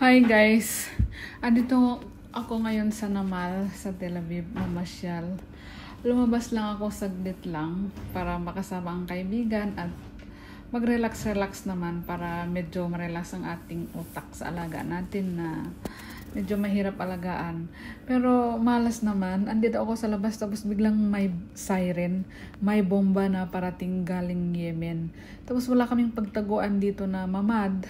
Hi guys! Andito ako ngayon sa Namal, sa Tel Aviv, mamasyal. Lumabas lang ako saglit lang para makasama ang kaibigan at mag-relax-relax naman para medyo ma-relax ang ating utak sa alaga natin na medyo mahirap alagaan. Pero malas naman, andito ako sa labas tapos biglang may siren, may bomba na parating galing Yemen. Tapos wala kaming pagtaguan dito na mamad.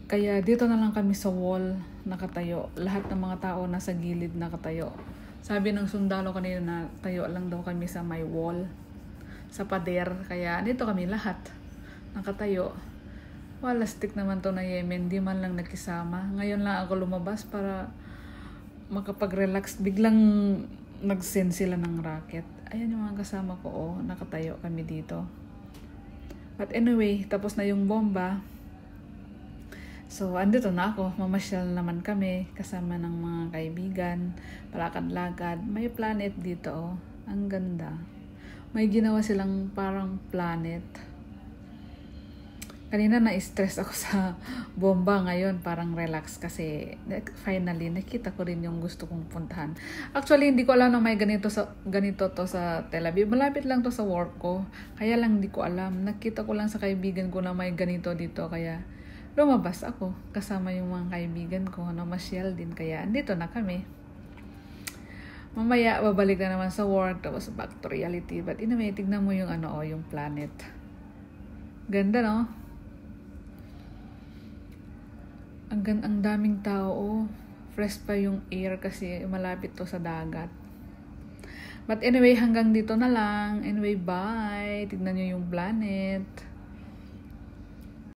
Kaya dito na lang kami sa wall nakatayo. Lahat ng mga tao nasa gilid nakatayo. Sabi ng sundalo kanina na tayo lang daw kami sa may wall, sa pader. Kaya dito kami lahat nakatayo. Walastik naman to na Yemen, di man lang nakisama. Ngayon lang ako lumabas para makapag-relax. Biglang nag-send sila ng racket. Ayan yung mga kasama ko, oh, nakatayo kami dito. But anyway, tapos na yung bomba. So, andito na ako. Mamasyal naman kami kasama ng mga kaibigan. Palakad-lakad. May planet dito, oh. Ang ganda. May ginawa silang parang planet. Kanina na-stress ako sa bomba, ngayon parang relax kasi finally nakita ko rin yung gusto kong puntahan. Actually, hindi ko alam na may ganito to sa Tel Aviv. Malapit lang to sa work ko. Kaya lang hindi ko alam. Nakita ko lang sa kaibigan ko na may ganito dito. Kaya lumabas ako kasama yung mga kaibigan ko na masyal din. Kaya andito na kami. Mamaya babalik na naman sa work tapos back to reality. But anyway, tignan mo yung yung planet. Ganda, no? Ang daming tao, oh. Fresh pa yung air kasi malapit to sa dagat. But anyway, hanggang dito na lang. Anyway, bye. Tignan nyo yung planet.